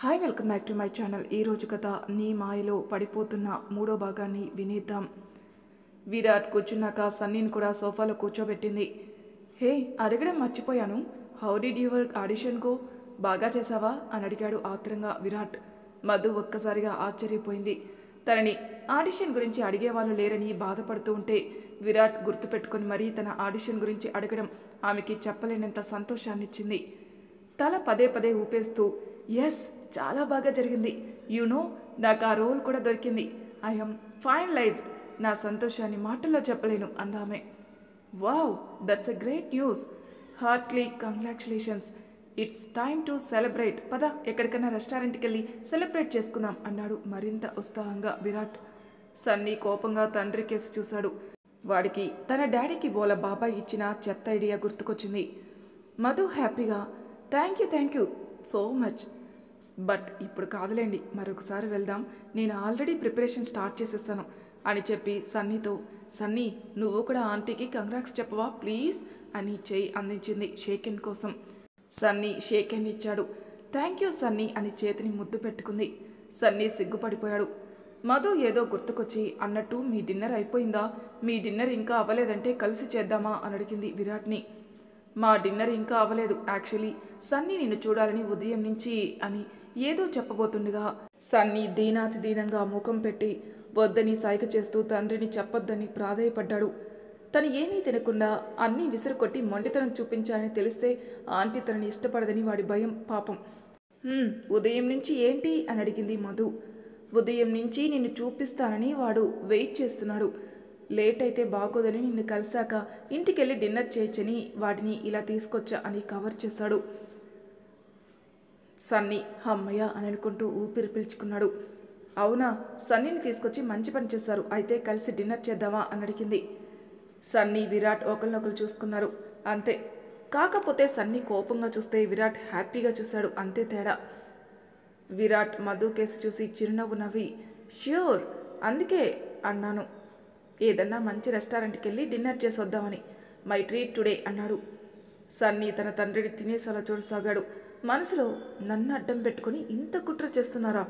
Hi welcome back to my channel. ఈరోజు కథ నీ మాయలో పడిపోతున్న మూడో భాగాన్ని వినేద్దాం. విరాట్ కూర్చున్నాక సన్నీని కూడా సోఫాలో కూర్చోబెట్టింది. హే, అడగడం మర్చిపోయాను, how did your audition go? బాగా చేసావా అని అడిగాడు ఆత్రంగా విరాట్. మధు ఒక్కసారిగా ఆశ్చర్యపోయింది. తనని ఆడిషన్ గురించి అడిగేవాళ్ళు లేరని బాధపడుతూ ఉంటే విరాట్ గుర్తుపెట్టుకుని మరీ తన ఆడిషన్ గురించి అడగడం ఆమెకి చెప్పలేనంత సంతోషాన్నిచ్చింది. తల పదే పదే ఊపేస్తూ ఎస్, చాలా బాగా జరిగింది, యూనో నాకు ఆ రోల్ కూడా దొరికింది, ఐఎమ్ ఫైనలైజ్డ్, నా సంతోషాన్ని మాటల్లో చెప్పలేను అందామె. Wow, that's a great news, Hartley congratulations, it's time to celebrate, పద ఎక్కడికైనా రెస్టారెంట్కి వెళ్ళి సెలబ్రేట్ చేసుకుందాం అన్నాడు మరింత ఉత్సాహంగా విరాట్. సన్నీ కోపంగా తండ్రి కేసు చూశాడు. వాడికి తన డాడీకి బోల బాబాయ్ ఇచ్చిన చెత్త ఐడియా గుర్తుకొచ్చింది. మధు హ్యాపీగా thank you so much, but ఇప్పుడు కాదులేండి, మరొకసారి వెళ్దాం, నేను ఆల్రెడీ ప్రిపరేషన్ స్టార్ట్ చేసేసాను అని చెప్పి సన్నీతో, సన్నీ నువ్వు కూడా ఆంటీకి కంగ్రాట్స్ చెప్పవా ప్లీజ్ అని చేయి అందించింది షేక్ హ్యాండ్ కోసం. సన్నీ షేక్ హ్యాండ్ ఇచ్చాడు. థ్యాంక్ యూ సన్నీ అని చేతిని ముద్దు పెట్టుకుంది. సన్నీ సిగ్గుపడిపోయాడు. మధు ఏదో గుర్తుకొచ్చి అన్నట్టు మీ డిన్నర్ అయిపోయిందా, మీ డిన్నర్ ఇంకా అవ్వలేదంటే కలిసి చేద్దామా అని అడిగింది విరాట్ని. మా డిన్నర్ ఇంకా అవ్వలేదు యాక్చువల్లీ, సన్నీ నిన్ను చూడాలని ఉదయం నుంచి అని ఏదో చెప్పబోతుండగా సన్నీ దీనాతి దీనంగా ముఖం పెట్టి వద్దని సైగ చేస్తూ తండ్రిని చెప్పొద్దని ప్రాధేయపడ్డాడు. తను ఏమీ తినకుండా అన్నీ విసురుకొట్టి మొండితనం చూపించాలని తెలిస్తే ఆంటీ తనని ఇష్టపడదని వాడి భయం పాపం. ఉదయం నుంచి ఏంటి అని అడిగింది మధు. ఉదయం నుంచి నిన్ను చూపిస్తానని వాడు వెయిట్ చేస్తున్నాడు, లేట్ అయితే బాగోదని నిన్ను కలిశాక ఇంటికెళ్ళి డిన్నర్ చేయొచ్చని వాడిని ఇలా తీసుకొచ్చా అని కవర్ చేశాడు. సన్నీ అమ్మయ్య అని అనుకుంటూ ఊపిరి పీల్చుకున్నాడు. అవునా, సన్నీని తీసుకొచ్చి మంచి పని చేశారు, అయితే కలిసి డిన్నర్ చేద్దామా అని అడిగింది. సన్నీ విరాట్ ఒకరినొకరు చూసుకున్నారు, అంతే. కాకపోతే సన్నీ కోపంగా చూస్తే విరాట్ హ్యాపీగా చూశాడు, అంతే తేడా. విరాట్ మధు కేసు చూసి చిరునవ్వు నవ్వి ష్యూర్, అందుకే అన్నాను ఏదన్నా మంచి రెస్టారెంట్కి వెళ్ళి డిన్నర్ చేసి వద్దామని, మై ట్రీట్ టుడే అన్నాడు. సన్నీ తన తండ్రిని తినేసేలా చూడసాగాడు. మనసులో నన్ను అడ్డం పెట్టుకుని ఇంత కుట్ర చేస్తున్నారా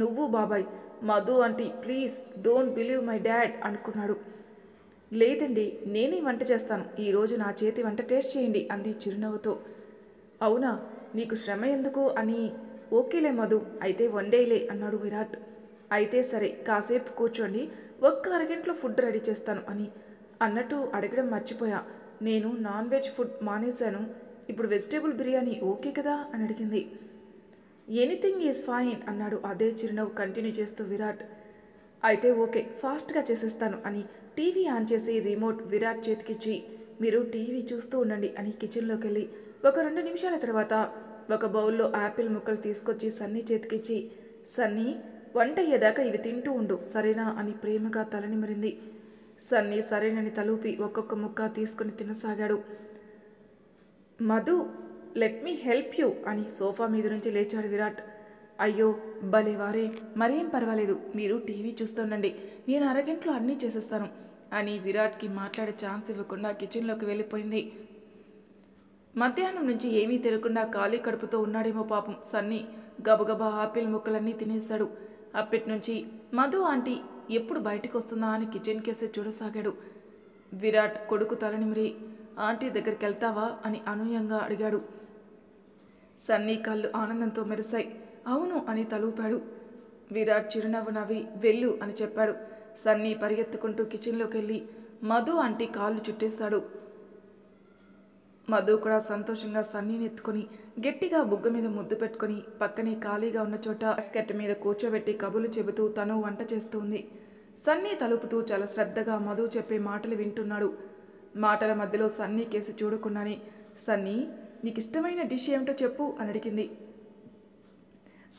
నువ్వు బాబాయ్, Madhu aunty please don't believe my dad అనుకున్నాడు. లేదండి, నేనే వంట చేస్తాను, ఈరోజు నా చేతి వంట టేస్ట్ చేయండి అంది చిరునవ్వుతో. అవునా, నీకు శ్రమ ఎందుకు అని, ఓకేలే మధు అయితే వండేలే అన్నాడు విరాట్. అయితే సరే, కాసేపు కూర్చోండి, ఒక్క అరగంటలో ఫుడ్ రెడీ చేస్తాను అని అన్నట్టు అడగడం మర్చిపోయా, నేను నాన్ వెజ్ ఫుడ్ మానేశాను, ఇప్పుడు వెజిటేబుల్ బిర్యానీ ఓకే కదా అని అడిగింది. ఎనీథింగ్ ఈజ్ ఫైన్ అన్నాడు అదే చిరునవ్వు కంటిన్యూ చేస్తూ విరాట్. అయితే ఓకే, ఫాస్ట్గా చేసేస్తాను అని టీవీ ఆన్ చేసి రిమోట్ విరాట్ చేతికిచ్చి మీరు టీవీ చూస్తూ ఉండండి అని కిచెన్లోకి వెళ్ళి ఒక 2 నిమిషాల తర్వాత ఒక బౌల్లో యాపిల్ ముక్కలు తీసుకొచ్చి సన్నీ చేతికిచ్చి, సన్నీ వంట అయ్యేదాకా ఇవి తింటూ ఉండు సరేనా అని ప్రేమగా తలనిమరింది. సన్నీ సరేనని తలూపి ఒక్కొక్క ముక్క తీసుకుని తినసాగాడు. Madhu let me help you అని సోఫా మీద నుంచి లేచాడు విరాట్. అయ్యో భలేవారే, మరేం పర్వాలేదు, మీరు టీవీ చూస్తుండండి, నేను అరగంటలో అన్నీ చేసేస్తాను అని విరాట్కి మాట్లాడే ఛాన్స్ ఇవ్వకుండా కిచెన్లోకి వెళ్ళిపోయింది. మధ్యాహ్నం నుంచి ఏమీ తినకుండా ఖాళీ కడుపుతో ఉన్నాడేమో పాపం సన్నీ. గబగబా ఆపిల్ ముక్కలన్నీ తినేశాడు. అప్పటి నుంచి మధు ఆంటీ ఎప్పుడు బయటకు వస్తుందా అని కిచెన్ కేసే చూడసాగాడు. విరాట్ కొడుకు తలనిమిరి ఆంటీ దగ్గరికి వెళ్తావా అని అనూయంగా అడిగాడు. సన్నీ కళ్ళు ఆనందంతో మెరిశాయి. అవును అని తలూపాడు. విరాట్ చిరునవ్వు నవ్వి వెళ్ళు అని చెప్పాడు. సన్నీ పరిగెత్తుకుంటూ కిచెన్లోకి వెళ్ళి మధు ఆంటీ కాళ్ళు చుట్టేశాడు. మధు కూడా సంతోషంగా సన్నీని ఎత్తుకొని గట్టిగా బుగ్గ మీద ముద్దు పెట్టుకుని పక్కనే ఖాళీగా ఉన్న చోట బాస్కెట్ మీద కూర్చోబెట్టి కబుర్లు చెబుతూ తను వంట చేస్తుంది. సన్నీ తలుపుతూ చాలా శ్రద్ధగా మధు చెప్పే మాటలు వింటున్నాడు. మాటల మధ్యలో సన్నీ కేసి చూడకుండానే, సన్నీ నీకు ఇష్టమైన డిష్ ఏమిటో చెప్పు అని అడిగింది.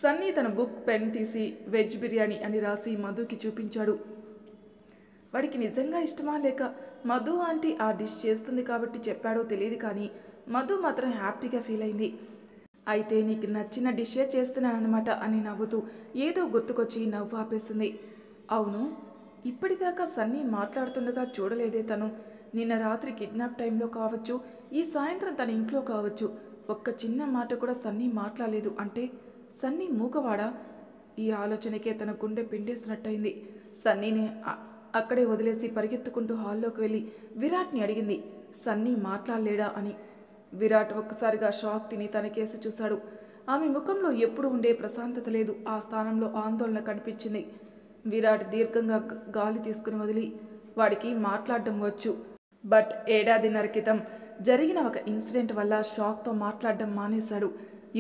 సన్నీ తన బుక్ పెన్ తీసి వెజ్ బిర్యానీ అని రాసి మధుకి చూపించాడు. వాడికి నిజంగా ఇష్టమా లేక మధు ఆంటీ ఆ డిష్ చేస్తుంది కాబట్టి చెప్పాడో తెలియదు కానీ మధు మాత్రం హ్యాపీగా ఫీల్ అయింది. అయితే నీకు నచ్చిన డిషే చేస్తున్నానన్నమాట అని నవ్వుతూ ఏదో గుర్తుకొచ్చి నవ్వు ఆపేసింది. అవును, ఇప్పటిదాకా సన్నీ మాట్లాడుతుండగా చూడలేదే తను, నిన్న రాత్రి కిడ్నాప్ టైంలో కావచ్చు, ఈ సాయంత్రం తన ఇంట్లో కావచ్చు, ఒక్క చిన్న మాట కూడా సన్నీ మాట్లాడలేదు అంటే సన్నీ మూగవాడా? ఈ ఆలోచనకే తన గుండె పిండేసినట్టయింది. సన్నీని అక్కడే వదిలేసి పరిగెత్తుకుంటూ హాల్లోకి వెళ్ళి విరాట్ని అడిగింది, సన్నీ మాట్లాడలేడా అని. విరాట్ ఒక్కసారిగా షాక్ తిని తన కేసు చూశాడు. ఆమె ముఖంలో ఎప్పుడు ఉండే ప్రశాంతత లేదు, ఆ స్థానంలో ఆందోళన కనిపించింది. విరాట్ దీర్ఘంగా గాలి తీసుకుని వదిలి, వాడికి మాట్లాడడం వచ్చు, బట్ ఏడాదిన్నర క్రితం జరిగిన ఒక ఇన్సిడెంట్ వల్ల షాక్తో మాట్లాడడం మానేశాడు.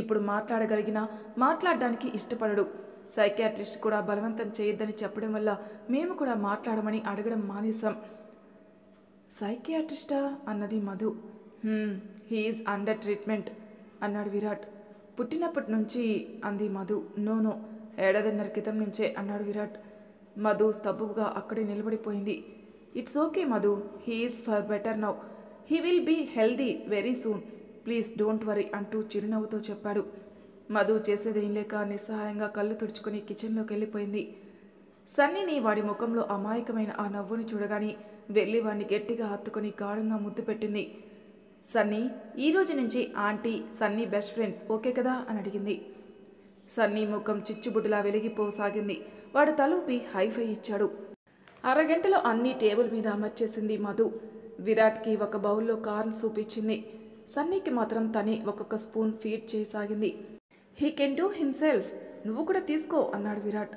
ఇప్పుడు మాట్లాడగలిగినా మాట్లాడడానికి ఇష్టపడడు. సైకియాట్రిస్ట్ కూడా బలవంతం చేయొద్దని చెప్పడం వల్ల మేము కూడా మాట్లాడమని అడగడం మానేశాం. సైకియాట్రిస్టా అన్నది మధు. హీఈస్ అండర్ ట్రీట్మెంట్ అన్నాడు విరాట్. పుట్టినప్పటి నుంచి అంది మధు. నో, ఏడాదిన్నర క్రితం నుంచే అన్నాడు విరాట్. మధు స్తబ్దుగా అక్కడే నిలబడిపోయింది. It's okay Madhu, he is far better now, he will be healthy very soon, please don't worry అంటూ చిరునవ్వుతో చెప్పాడు. మధు చేసేదేం లేక నిస్సహాయంగా కళ్ళు తుడుచుకుని కిచెన్లోకి వెళ్ళిపోయింది. సన్నీని వాడి ముఖంలో అమాయకమైన ఆ నవ్వుని చూడగానే వెళ్ళి వాడిని గట్టిగా హత్తుకొని గాఢంగా ముద్దు పెట్టింది. సన్నీ, ఈ రోజు నుంచి aunty Sunny best friends, okay కదా అని అడిగింది. సన్నీ ముఖం చిచ్చుబుడ్డులా వెలిగిపోసాగింది. వాడు తలూపి హైఫై ఇచ్చాడు. అరగంటలో అన్నీ టేబుల్ మీద అమర్చేసింది మధు. విరాట్కి ఒక బౌల్లో కార్న్ సూప్ ఇచ్చింది. సన్నీకి మాత్రం తనే ఒక్కొక్క స్పూన్ ఫీడ్ చేయసాగింది. హీ కెన్ డూ హిమ్సెల్ఫ్, నువ్వు కూడా తీసుకో అన్నాడు విరాట్.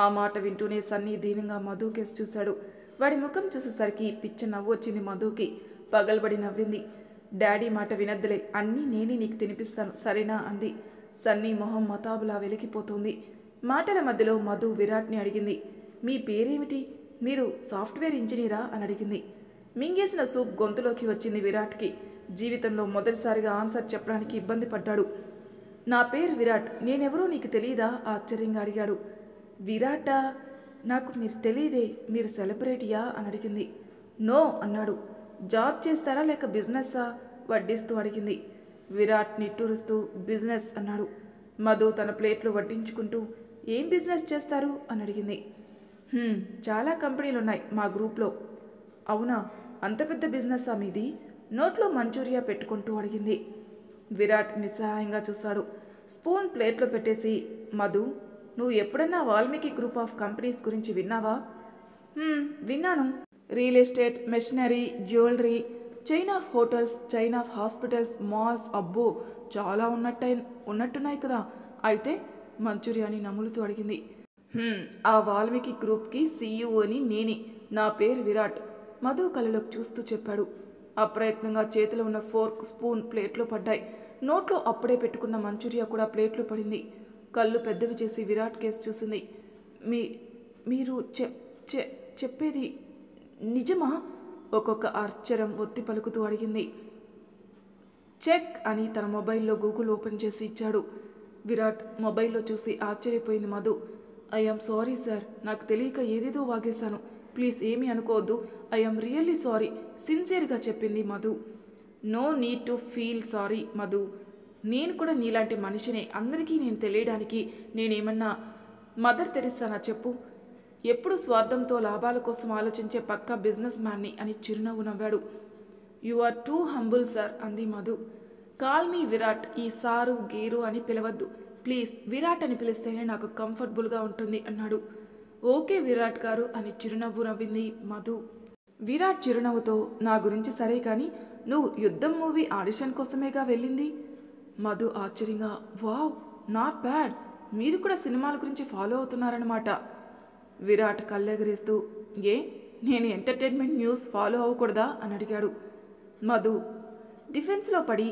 ఆ మాట వింటూనే సన్నీ దీనంగా మధు కేసు చూశాడు. వాడి ముఖం చూసేసరికి పిచ్చ నవ్వు వచ్చింది మధుకి. పగలబడి నవ్వింది. డాడీ మాట వినద్దులే, అన్నీ నేనే నీకు తినిపిస్తాను సరేనా అంది. సన్నీ మొహం మతాబులా వెలిగిపోతుంది. మాటల మధ్యలో మధు విరాట్ని అడిగింది, మీ పేరేమిటి? మీరు సాఫ్ట్వేర్ ఇంజనీరా అని అడిగింది. మింగేసిన సూప్ గొంతులోకి వచ్చింది విరాట్కి. జీవితంలో మొదటిసారిగా ఆన్సర్ చెప్పడానికి ఇబ్బంది పడ్డాడు. నా పేరు విరాట్, నేనెవరో నీకు తెలీదా ఆశ్చర్యంగా అడిగాడు. విరాటా? నాకు మీరు తెలీదే, మీరు సెలబ్రిటీయా అని అడిగింది. నో అన్నాడు. జాబ్ చేస్తారా లేక బిజినెస్సా వడ్డిస్తూ అడిగింది. విరాట్ నిట్టూరుస్తూ బిజినెస్ అన్నాడు. మధు తన ప్లేట్లు వడ్డించుకుంటూ ఏం బిజినెస్ చేస్తారు అని అడిగింది. చాలా కంపెనీలున్నాయి మా గ్రూప్లో. అవునా, అంత పెద్ద బిజినెస్సా మీది? నోట్లో మంచూరియా పెట్టుకుంటూ అడిగింది. విరాట్ నిస్సహాయంగా చూశాడు. స్పూన్ ప్లేట్లో పెట్టేసి, మధు, నువ్వు ఎప్పుడన్నా వాల్మీకి గ్రూప్ ఆఫ్ కంపెనీస్ గురించి విన్నావా? విన్నాను. Real estate, machinery, jewellery, chain of hotels, chain of hospitals, malls, అబ్బో చాలా ఉన్నట్టున్నాయి కదా. అయితే మంచూరియాని నములుతూ అడిగింది. ఆ వాల్మీకి గ్రూప్కి సీఈఓని నేనే, నా పేరు విరాట్, మధు కళ్ళలోకి చూస్తూ చెప్పాడు. అప్రయత్నంగా చేతిలో ఉన్న ఫోర్క్, స్పూన్ ప్లేట్లో పడ్డాయి. నోట్లో అప్పుడే పెట్టుకున్న మంచూరియా కూడా ప్లేట్లో పడింది. కళ్ళు పెద్దవి చేసి విరాట్ కేసు చూసింది. మీరు చెప్పేది నిజమా? ఒక్కొక్క అక్షరం ఒత్తి పలుకుతూ అడిగింది. చెక్ అని తన మొబైల్లో గూగుల్ ఓపెన్ చేసి ఇచ్చాడు. విరాట్ మొబైల్లో చూసి ఆశ్చర్యపోయింది మధు. ఐఎమ్ సారీ సార్, నాకు తెలియక ఏదేదో వాగేశాను, ప్లీజ్ ఏమీ అనుకోవద్దు, ఐఎమ్ రియల్లీ సారీ సిన్సియర్గా చెప్పింది Madhu. No need to feel sorry Madhu, నేను కూడా నీలాంటి మనిషినే, అందరికీ నేను తెలియడానికి నేనేమన్నా మదర్ తెరిసానా చెప్పు? ఎప్పుడు స్వార్థంతో లాభాల కోసం ఆలోచించే పక్కా బిజినెస్ మ్యాన్ని అని చిరునవ్వు నవ్వాడు. You are too humble sir అంది మధు. కాల్ మీ విరాట్, ఈ సారు గీరు అని పిలవద్దు ప్లీజ్, విరాట్ అని పిలిస్తేనే నాకు కంఫర్టబుల్గా ఉంటుంది అన్నాడు. ఓకే విరాట్ గారు అని చిరునవ్వు నవ్వింది మధు. విరాట్ చిరునవ్వుతో, నా గురించి సరే కానీ నువ్వు యుద్ధం మూవీ ఆడిషన్ కోసమేగా వెళ్ళింది. మధు ఆశ్చర్యంగా, వావ్ నాట్ బ్యాడ్, మీరు కూడా సినిమాల గురించి ఫాలో అవుతున్నారన్నమాట. విరాట్ కళ్ళెగరేస్తూ, నేను ఎంటర్టైన్మెంట్ న్యూస్ ఫాలో అవ్వకూడదా అని అడిగాడు. మధు, డిఫెన్స్లో పడి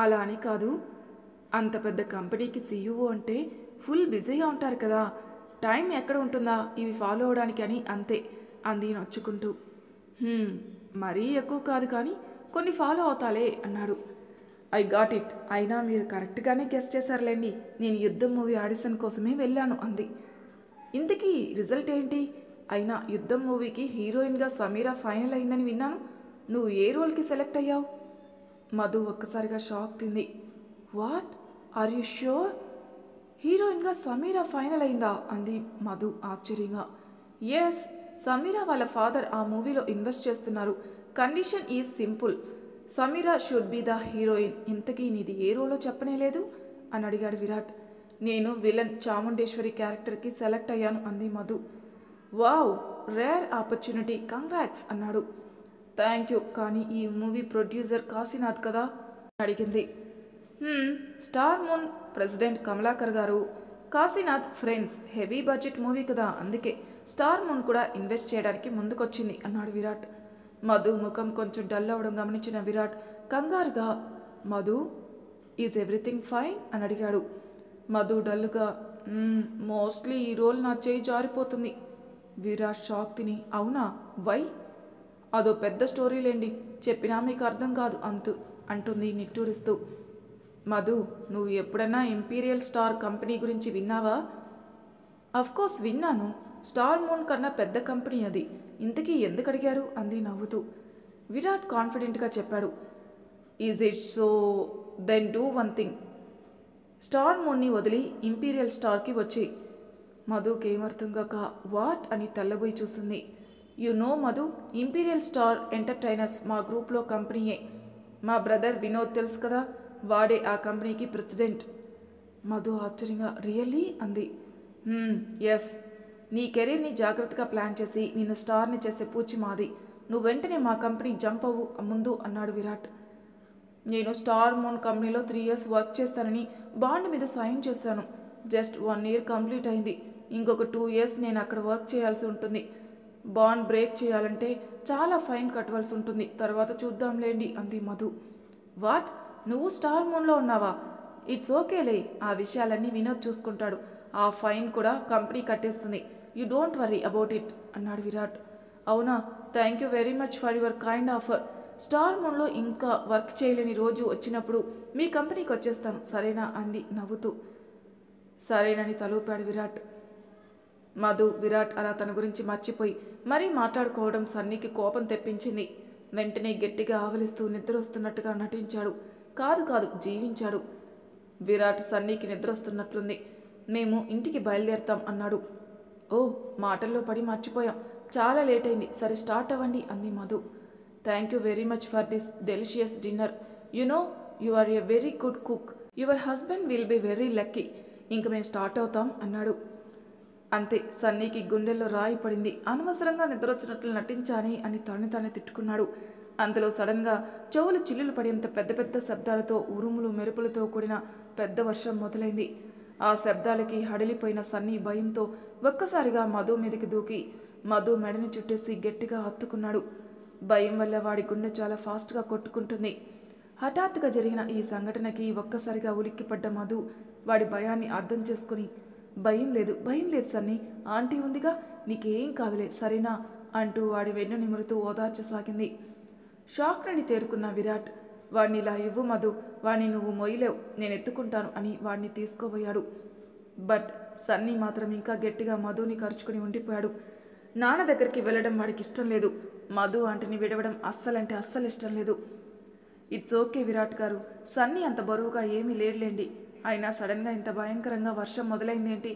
అలా అని కాదు, అంత పెద్ద కంపెనీకి సీఈఓ అంటే ఫుల్ బిజీగా ఉంటారు కదా, టైం ఎక్కడ ఉంటుందా ఇవి ఫాలో అవడానికి అని అంతే అంది నొచ్చుకుంటూ. మరీ ఎక్కువ కాదు కానీ కొన్ని ఫాలో అవుతాలే అన్నాడు. ఐ గాట్ ఇట్, అయినా మీరు కరెక్ట్గానే గెస్ చేశారులేండి, నేను యుద్ధం మూవీ ఆడిషన్ కోసమే వెళ్ళాను అంది. ఇంతకీ రిజల్ట్ ఏంటి? అయినా యుద్ధం మూవీకి హీరోయిన్గా సమీరా ఫైనల్ అయిందని విన్నాను, నువ్వు ఏ రోల్కి సెలెక్ట్ అయ్యావు? మధు ఒక్కసారిగా షాక్ తింది. What, are you sure? హీరోయిన్గా సమీరా ఫైనల్ అయిందా అంది మధు ఆశ్చర్యంగా. ఎస్, సమీరా వాళ్ళ ఫాదర్ ఆ మూవీలో ఇన్వెస్ట్ చేస్తున్నారు. Condition is simple, Sameera should be the heroine. ఇంతకీ నీది ఏ రోలో చెప్పనే లేదు అని అడిగాడు విరాట్. నేను విలన్ చాముండేశ్వరి క్యారెక్టర్కి సెలెక్ట్ అయ్యాను అంది Madhu. Wow, rare opportunity, congrats అన్నాడు. థ్యాంక్ యూ, కానీ ఈ మూవీ ప్రొడ్యూసర్ కాశీనాథ్ కదా అడిగింది. స్టార్ మూన్ ప్రెసిడెంట్ కమలాకర్ గారు, Kashinath friends, heavy budget movie కదా, అందుకే స్టార్ మూన్ కూడా ఇన్వెస్ట్ చేయడానికి ముందుకొచ్చింది అన్నాడు విరాట్. మధు ముఖం కొంచెం డల్ అవ్వడం గమనించిన విరాట్ కంగారుగా, మధు, ఈజ్ ఎవ్రీథింగ్ ఫైన్ అని అడిగాడు. మధు డల్గా, మోస్ట్లీ ఈ రోల్ నా చేయి జారిపోతుంది. విరాట్ షాక్ తిని, అవునా, వై? అదో పెద్ద స్టోరీలేండి, చెప్పినా మీకు అర్థం కాదు అంటుంది నిట్టూరిస్తూ. మధు, నువ్వు ఎప్పుడన్నా ఇంపీరియల్ స్టార్ కంపెనీ గురించి విన్నావా? అఫ్కోర్స్ విన్నాను, స్టార్ మూన్ కన్నా పెద్ద కంపెనీ అది, ఇంతకీ ఎందుకు అడిగారు అంది నవ్వుతూ. విరాట్ కాన్ఫిడెంట్గా చెప్పాడు. Is it so? Then do one thing, star మూన్ని వదిలి ఇంపీరియల్ స్టార్కి వచ్చి. మధుకి ఏమర్థం కాక వాట్ అని తెల్లబోయి చూస్తుంది. You know Madhu, imperial star entertainers మా గ్రూప్లో కంపెనీయే. మా బ్రదర్ వినోద్ తెలుసు కదా, వాడే ఆ కంపెనీకి ప్రెసిడెంట్. మధు ఆశ్చర్యంగా, రియల్లీ అంది. ఎస్, నీ కెరీర్ని జాగ్రత్తగా ప్లాన్ చేసి నిన్ను స్టార్ని చేసే పూచి మాది. నువ్వు వెంటనే మా కంపెనీ జంప్ అవ్వు ముందు అన్నాడు విరాట్. నేను స్టార్ మూన్ కంపెనీలో 3 years వర్క్ చేస్తానని బాండ్ మీద సైన్ చేశాను. జస్ట్ 1 year కంప్లీట్ అయింది. ఇంకొక 2 years నేను అక్కడ వర్క్ చేయాల్సి ఉంటుంది. బాండ్ బ్రేక్ చేయాలంటే చాలా ఫైన్ కట్టవలసి ఉంటుంది. తర్వాత చూద్దాంలేండి అంది మధు. వాట్, నువ్వు స్టార్ మూన్లో ఉన్నావా? ఇట్స్ ఓకేలే, ఆ విషయాలన్నీ వినోద్ చూసుకుంటాడు. ఆ ఫైన్ కూడా కంపెనీ కట్టేస్తుంది. You don't worry about it అన్నాడు విరాట్. అవునా, thank you very much for your kind offer. Star మూన్లో ఇంకా వర్క్ చేయలేని రోజు వచ్చినప్పుడు మీ కంపెనీకి వచ్చేస్తాను, సరేనా అంది నవ్వుతూ. సరేనని తలూపాడు విరాట్. మధు, విరాట్ అలా తన గురించి మర్చిపోయి మరీ మాట్లాడుకోవడం సన్నీకి కోపం తెప్పించింది. వెంటనే గట్టిగా ఆవలిస్తూ నిద్రొస్తున్నట్టుగా నటించాడు. కాదు జీవించాడు. విరాట్ సన్నీకి నిద్రొస్తున్నట్లుంది, మేము ఇంటికి బయలుదేరతాం అన్నాడు. ఓ, మాటల్లో పడి మర్చిపోయాం, చాలా లేట్ అయింది, సరే స్టార్ట్ అవ్వండి అంది Madhu. Thank you very much for this delicious dinner. You know, you are a very good cook. Your husband will be very lucky. ఇంక మేము స్టార్ట్ అవుతాం అన్నాడు. అంతే, సన్నీకి గుండెల్లో రాయి పడింది. అనవసరంగా నిద్రొచ్చినట్లు నటించాని అని తానే తిట్టుకున్నాడు. అంతలో సడన్గా చెవులు చిల్లులు పడేంత పెద్ద పెద్ద శబ్దాలతో, ఉరుములు మెరుపులతో కూడిన పెద్ద వర్షం మొదలైంది. ఆ శబ్దాలకి హడిలిపోయిన సన్నీ భయంతో ఒక్కసారిగా మధు మీదకి దూకి మధు మెడని చుట్టేసి గట్టిగా హత్తుకున్నాడు. భయం వల్ల వాడి గుండె చాలా ఫాస్ట్గా కొట్టుకుంటుంది. హఠాత్తుగా జరిగిన ఈ సంఘటనకి ఒక్కసారిగా ఉలిక్కిపడ్డ మధు వాడి భయాన్ని అర్థం చేసుకుని, భయం లేదు సన్నీ, ఆంటీ ఉందిగా, నీకేం కాదులే సరేనా అంటూ వాడి వెన్ను నిమురుతూ ఓదార్చసాగింది. షాక్ నుండి తేరుకున్న విరాట్, వాడిని ఇలా ఇవ్వు మధు, వాడిని నువ్వు మొయ్యలేవు, నేను ఎత్తుకుంటాను అని వాడిని తీసుకోబోయాడు. బట్ సన్నీ మాత్రం ఇంకా గట్టిగా మధుని కరుచుకుని ఉండిపోయాడు. నాన్న దగ్గరికి వెళ్ళడం వాడికి ఇష్టం లేదు. మధు ఆంటీని విడవడం అస్సలంటే అస్సలు ఇష్టం లేదు. ఇట్స్ ఓకే విరాట్ గారు, సన్నీ అంత బరువుగా ఏమీ లేడులేండి. అయినా సడన్గా ఇంత భయంకరంగా వర్షం మొదలైందేంటి?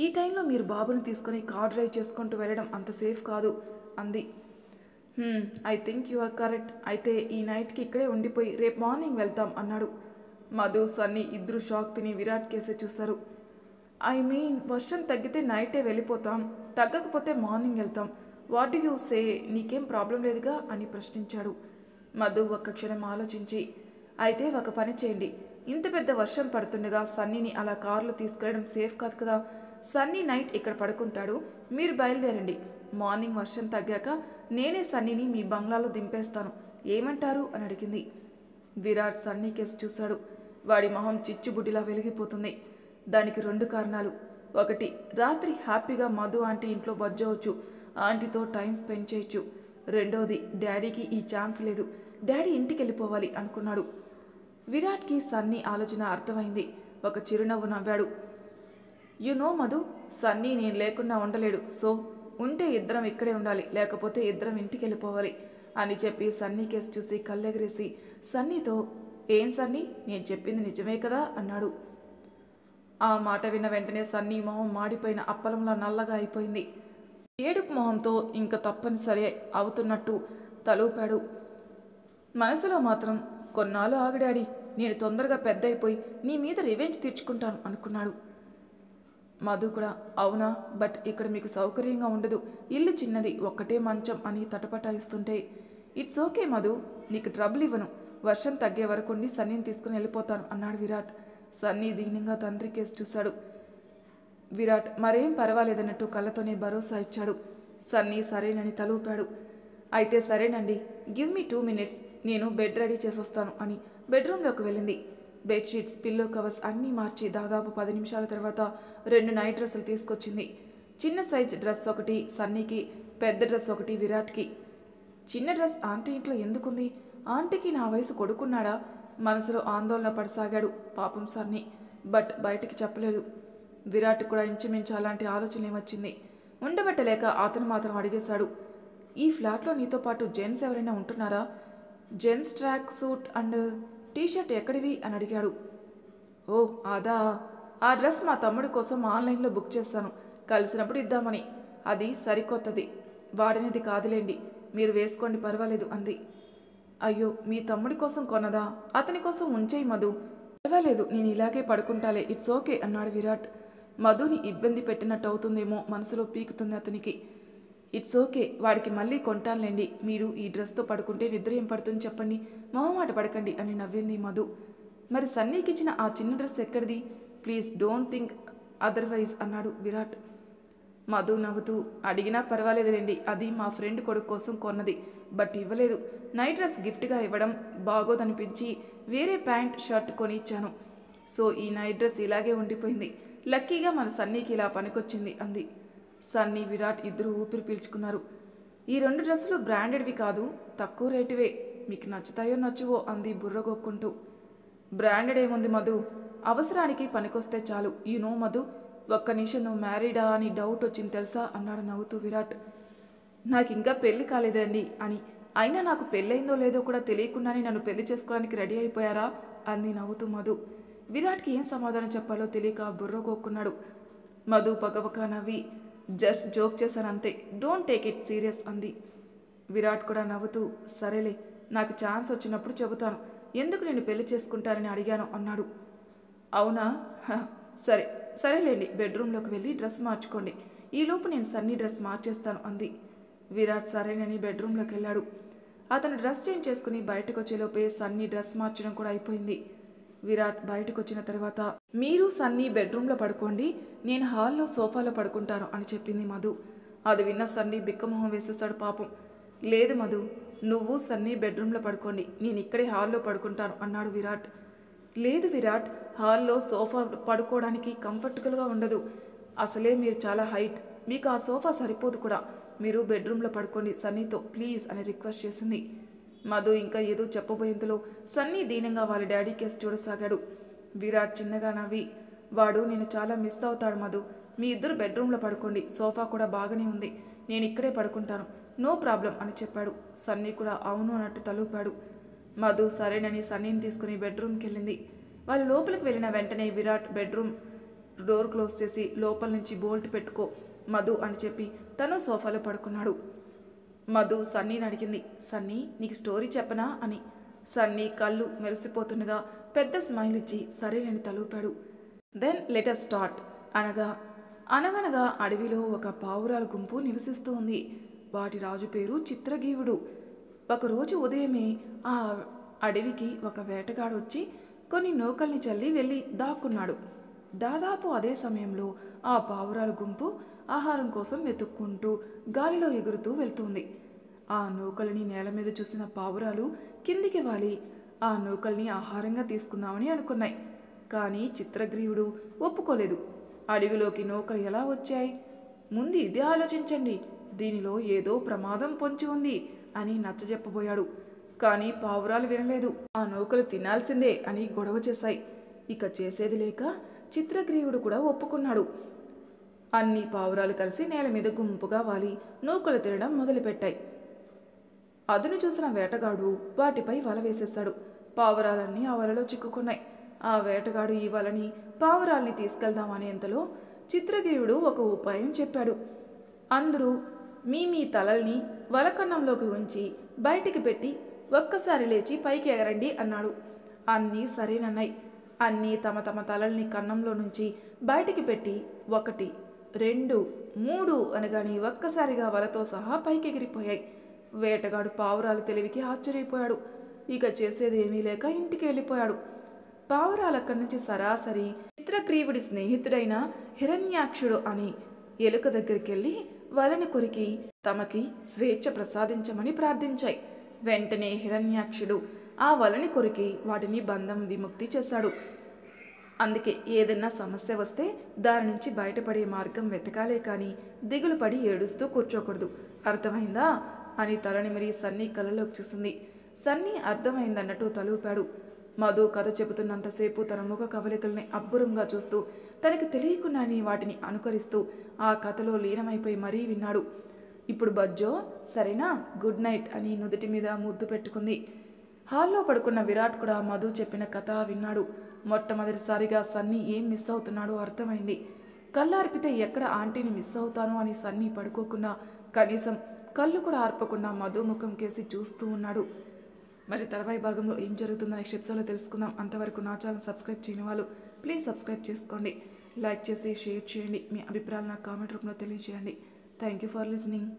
ఈ టైంలో మీరు బాబుని తీసుకుని కార్ డ్రైవ్ చేసుకుంటూ వెళ్ళడం అంత సేఫ్ కాదు అంది. I think you are correct. అయితే ఈ నైట్కి ఇక్కడే ఉండిపోయి రేపు మార్నింగ్ వెళ్తాం అన్నాడు. మధు, సన్నీ ఇద్దరు షాక్ తిని విరాట్ కేసే చూశారు. ఐ మీన్, వర్షం తగ్గితే నైటే వెళ్ళిపోతాం, తగ్గకపోతే మార్నింగ్ వెళ్తాం. వాట్ డు యూ సే, నీకేం ప్రాబ్లం లేదుగా అని ప్రశ్నించాడు. మధు ఒక్క క్షణం ఆలోచించి, అయితే ఒక పని చేయండి, ఇంత పెద్ద వర్షం పడుతుండగా సన్నీని అలా కారులో తీసుకెళ్ళడం సేఫ్ కాదు కదా. సన్నీ నైట్ ఇక్కడ పడుకుంటాడు, మీరు బయలుదేరండి. మార్నింగ్ వర్షం తగ్గాక నేనే సన్నీని మీ బంగ్లాలో దింపేస్తాను, ఏమంటారు అని అడిగింది. విరాట్ సన్నీ కేసు చూశాడు. వాడి మొహం చిచ్చుబుడ్డిలా వెలిగిపోతుంది. దానికి 2 కారణాలు. ఒకటి, రాత్రి హ్యాపీగా మధు ఆంటీ ఇంట్లో బజ్జవచ్చు, ఆంటీతో టైం స్పెండ్ చేయొచ్చు. రెండోది, డాడీకి ఈ ఛాన్స్ లేదు, డాడీ ఇంటికి వెళ్ళిపోవాలి అనుకున్నాడు. విరాట్కి సన్నీ ఆలోచన అర్థమైంది. ఒక చిరునవ్వు నవ్వాడు. యు నో మధు, సన్నీ నేను లేకుండా ఉండలేడు. సో ఉంటే ఇద్దరం ఇక్కడే ఉండాలి, లేకపోతే ఇద్దరం ఇంటికి వెళ్ళిపోవాలి అని చెప్పి సన్నీ కేసు చూసి కళ్ళెగరేసి సన్నీతో, ఏం సన్నీ, నేను చెప్పింది నిజమే కదా అన్నాడు. ఆ మాట విన్న వెంటనే సన్నీ మొహం మాడిపోయిన అప్పలంలా నల్లగా అయిపోయింది. ఏడుపు మొహంతో ఇంక తప్పనిసరి అవుతున్నట్టు తలూపాడు. మనసులో మాత్రం, కొన్నాళ్ళు ఆగు డాడీ, నేను తొందరగా పెద్ద అయిపోయి నీ మీద రివెంజ్ తీర్చుకుంటాను అనుకున్నాడు. మధు కూడా అవునా, బట్ ఇక్కడ మీకు సౌకర్యంగా ఉండదు, ఇల్లు చిన్నది, ఒక్కటే మంచం అని తటపటాయిస్తుంటే ఇట్స్ ఓకే మధు, నీకు ట్రబుల్ ఇవ్వను, వర్షం తగ్గే వరకు సన్నీని తీసుకుని వెళ్ళిపోతాను అన్నాడు విరాట్. సన్నీ దీనంగా తండ్రి కేసు చూశాడు. విరాట్ మరేం పర్వాలేదన్నట్టు కళ్ళతోనే భరోసా ఇచ్చాడు. సన్నీ సరేనని తలూపాడు. అయితే సరేనండి, గివ్ మీ 2 minutes, నేను బెడ్ రెడీ చేసొస్తాను అని బెడ్రూమ్లోకి వెళ్ళింది. బెడ్షీట్స్, పిల్లో కవర్స్ అన్నీ మార్చి దాదాపు 10 నిమిషాల తర్వాత 2 నైట్ డ్రెస్సులు తీసుకొచ్చింది. చిన్న సైజ్ డ్రెస్ ఒకటి సన్నీకి, పెద్ద డ్రెస్ ఒకటి విరాట్కి. చిన్న డ్రెస్ ఆంటీ ఇంట్లో ఎందుకుంది? ఆంటీకి నా వయసు కొడుకున్నాడా? మనసులో ఆందోళన పడసాగాడు పాపం సన్నీ. బట్ బయటికి చెప్పలేదు. విరాట్ కూడా ఇంచుమించు అలాంటి ఆలోచనే వచ్చింది. ఉండబట్టలేక అతను మాత్రం అడిగేశాడు, ఈ ఫ్లాట్లో నీతో పాటు జెంట్స్ ఎవరైనా ఉంటున్నారా? Gents tracksuit and T-shirt ఎక్కడివి అని అడిగాడు. ఓ అదా, ఆ డ్రెస్ మా తమ్ముడి కోసం ఆన్లైన్లో బుక్ చేశాను, కలిసినప్పుడు ఇద్దామని. అది సరికొత్తది, వాడినది కాదులేండి, మీరు వేసుకోండి పర్వాలేదు అంది. అయ్యో, మీ తమ్ముడి కోసం కొన్నదా? అతని కోసం ఉంచేయి మధు, పర్వాలేదు నేను ఇలాగే పడుకుంటాలే, ఇట్స్ ఓకే అన్నాడు విరాట్. మధుని ఇబ్బంది పెట్టినట్టు అవుతుందేమో మనసులో పీకుతుంది అతనికి. ఇట్స్ ఓకే, వాడికి మళ్ళీ కొంటానులేండి, మీరు ఈ డ్రెస్తో పడుకుంటే నిద్ర ఏం పడుతుంది చెప్పండి, మొహమాట పడకండి అని నవ్వింది మధు. మరి సన్నీకి ఇచ్చిన ఆ చిన్న డ్రెస్ ఎక్కడిది? ప్లీజ్ డోంట్ థింక్ అదర్వైజ్ అన్నాడు విరాట్. మధు నవ్వుతూ, అడిగినా పర్వాలేదులేండి, అది మా ఫ్రెండ్ కొడుకు కోసం కొన్నది, బట్ ఇవ్వలేదు. నైట్ డ్రెస్ గిఫ్ట్గా ఇవ్వడం బాగోదనిపించి వేరే ప్యాంట్ షర్ట్ కొని ఇచ్చాను. సో ఈ నైట్ డ్రెస్ ఇలాగే ఉండిపోయింది. లక్కీగా మన సన్నీకి ఇలా పనికొచ్చింది అంది. సన్నీ, విరాట్ ఇద్దరు ఊపిరి పీల్చుకున్నారు. ఈ 2 డ్రెస్సులు బ్రాండెడ్వి కాదు, తక్కువ రేటువే, మీకు నచ్చుతాయో నచ్చువో అంది బుర్రగొక్కుంటూ. బ్రాండెడ్ ఏముంది మధు, అవసరానికి పనికొస్తే చాలు. నో మధు, ఒక్క నిమిషం నువ్వు మ్యారీడా అని డౌట్ వచ్చింది తెలుసా అన్నాడు నవ్వుతూ విరాట్. నాకు ఇంకా పెళ్లి కాలేదండి అని, అయినా నాకు పెళ్ళయిందో లేదో కూడా తెలియకుండానే నన్ను పెళ్లి చేసుకోవడానికి రెడీ అయిపోయారా అంది నవ్వుతూ మధు. విరాట్కి ఏం సమాధానం చెప్పాలో తెలియక బుర్రగొక్కున్నాడు. మధు పగపక నవ్వి, జస్ట్ జోక్ చేశానంతే, డోంట్ టేక్ ఇట్ సీరియస్ అంది. విరాట్ కూడా నవ్వుతూ, సరేలే, నాకు ఛాన్స్ వచ్చినప్పుడు చెబుతాను, ఎందుకు నేను పెళ్లి చేసుకుంటానని అడిగాను అన్నాడు. అవునా, సరే సరేలేండి, బెడ్రూమ్లోకి వెళ్ళి డ్రెస్ మార్చుకోండి, ఈలోపు నేను సన్నీ డ్రెస్ మార్చేస్తాను అంది. విరాట్ సరేనని బెడ్రూమ్లోకి వెళ్ళాడు. అతను డ్రెస్ చేంజ్ చేసుకుని బయటకు వచ్చేలోపే సన్నీ డ్రెస్ మార్చడం కూడా అయిపోయింది. విరాట్ బయటకు వచ్చిన తర్వాత, మీరు సన్నీ బెడ్రూమ్లో పడుకోండి, నేను హాల్లో సోఫాలో పడుకుంటాను అని చెప్పింది మధు. అది విన్న సన్నీ బిక్కమొహం వేసేస్తాడు పాపం. లేదు మధు, నువ్వు సన్నీ బెడ్రూమ్లో పడుకోండి, నేను ఇక్కడే హాల్లో పడుకుంటాను అన్నాడు విరాట్. లేదు విరాట్, హాల్లో సోఫా పడుకోవడానికి కంఫర్టబుల్గా ఉండదు, అసలే మీరు చాలా హైట్, మీకు ఆ సోఫా సరిపోదు కూడా, మీరు బెడ్రూమ్లో పడుకోండి సన్నీతో ప్లీజ్ అని రిక్వెస్ట్ చేసింది. మధు ఇంకా ఏదో చెప్పబోయేంతలో సన్నీ దీనంగా వాళ్ళ డాడీ కేసు చూడసాగాడు. విరాట్ చిన్నగా నవ్వి, వాడు నేను చాలా మిస్ అవుతాడు మధు, మీ ఇద్దరు బెడ్రూమ్లో పడుకోండి, సోఫా కూడా బాగానే ఉంది, నేను ఇక్కడే పడుకుంటాను, నో ప్రాబ్లం అని చెప్పాడు. సన్నీ కూడా అవును అన్నట్టు తలూపాడు. మధు సరేనని సన్నీని తీసుకుని బెడ్రూమ్కి వెళ్ళింది. వాళ్ళు లోపలికి వెళ్ళిన వెంటనే విరాట్ బెడ్రూమ్ డోర్ క్లోజ్ చేసి లోపల నుంచి బోల్ట్ పెట్టుకో మధు అని చెప్పి తను సోఫాలో పడుకున్నాడు. మధు సన్నీని అడిగింది, సన్నీ నీకు స్టోరీ చెప్పనా అని. సన్నీ కళ్ళు మెరిసిపోతుండగా పెద్ద స్మైల్ ఇచ్చి సరేనని తలూపాడు. దెన్ లెట్ us స్టార్ట్ అనగనగా అడవిలో ఒక పావురాల గుంపు నివసిస్తూ ఉంది. వాటి రాజు పేరు చిత్రగీవుడు. ఒకరోజు ఉదయమే ఆ అడవికి ఒక వేటగాడు వచ్చి కొన్ని నూకల్ని చల్లి వెళ్ళి దాక్కున్నాడు. దాదాపు అదే సమయంలో ఆ పావురాల గుంపు ఆహారం కోసం వెతుక్కుంటూ గాలిలో ఎగురుతూ వెళ్తుంది. ఆ నూకల్ని నేల మీద చూసిన పావురాలు కిందికి వాలి ఆ నూకల్ని ఆహారంగా తీసుకుందామని అనుకున్నాయి. కానీ చిత్రగ్రీవుడు ఒప్పుకోలేదు. అడవిలోకి నూకలు ఎలా వచ్చాయి? ముందు ఇదే ఆలోచించండి, దీనిలో ఏదో ప్రమాదం పొంచి ఉంది అని నచ్చజెప్పబోయాడు. కానీ పావురాలు వినలేదు. ఆ నూకలు తినాల్సిందే అని గొడవ చేశాయి. ఇక చేసేది లేక చిత్రగ్రీవుడు కూడా ఒప్పుకున్నాడు. అన్ని పావురాలు కలిసి నేల మీద గుంపుగా వాలి నూకలు తినడం మొదలుపెట్టాయి. అదును చూసిన వేటగాడు వాటిపై వల వేసేశాడు. పావురాలన్నీ ఆ వలలో చిక్కుకున్నాయి. ఆ వేటగాడు ఈ వలని పావురాల్ని తీసుకెళ్దామనేంతలో చిత్రగ్రీవుడు ఒక ఉపాయం చెప్పాడు. అందరూ మీ తలల్ని వలకన్నంలోకి ఉంచి బయటికి పెట్టి ఒక్కసారి లేచి పైకి ఎగరండి అన్నాడు. అన్నీ సరేనన్నాయి. అన్నీ తమ తమ తలల్ని కన్నంలో నుంచి బయటికి పెట్టి 1, 2, 3 అనగానే ఒక్కసారిగా వలతో సహా పైకెగిరిపోయాయి. వేటగాడు పావురాలు తెలివికి ఆశ్చర్యపోయాడు. ఇక చేసేది ఏమీ లేక ఇంటికి వెళ్ళిపోయాడు. పావురాలక్కడి నుంచి సరాసరి చిత్రగ్రీవుడి స్నేహితుడైన హిరణ్యాక్షుడు అని ఎలుక దగ్గరికి వెళ్ళి వలని కొరికి తమకి స్వేచ్ఛ ప్రసాదించమని ప్రార్థించాయి. వెంటనే హిరణ్యాక్షుడు ఆ వలని కొరికి వాటిని బంధం విముక్తి చేశాడు. అందుకే ఏదైనా సమస్య వస్తే దాని నుంచి బయటపడే మార్గం వెతకాలే కానీ దిగులు పడి ఏడుస్తూ కూర్చోకూడదు. అర్థమైందా అని తలనిమిరి సన్నీ కళ్ళలోకి చూసింది. సన్నీ అర్థమైందన్నట్టు తలూపాడు. మధు కథ చెబుతున్నంతసేపు తన ముఖ కవలికల్ని అబ్బురంగా చూస్తూ తనకి తెలియకుండానే వాటిని అనుకరిస్తూ ఆ కథలో లీనమైపోయి మరీ విన్నాడు. ఇప్పుడు బజ్జో సరేనా, గుడ్ నైట్ అని నుదుటి మీద ముద్దు పెట్టుకుంది. హాల్లో పడుకున్న విరాట్ కూడా మధు చెప్పిన కథ విన్నాడు. మొట్టమొదటిసారిగా సన్నీ ఏం మిస్ అవుతున్నాడో అర్థమైంది. కళ్ళార్పితే ఎక్కడ ఆంటీని మిస్ అవుతానో అని సన్నీ పడుకోకుండా కనీసం కళ్ళు కూడా ఆర్పకుండా మధు ముఖం కేసి చూస్తూ ఉన్నాడు. మరి తర్వాయి భాగంలో ఏం జరుగుతుందో నెక్స్ట్ ఎపిసోడ్లో తెలుసుకుందాం. అంతవరకు నా ఛానల్ సబ్స్క్రైబ్ చేయని వాళ్ళు ప్లీజ్ సబ్స్క్రైబ్ చేసుకోండి. లైక్ చేసి షేర్ చేయండి. మీ అభిప్రాయాలు నాకు కామెంట్ రూపంలో తెలియజేయండి. Thank you for listening.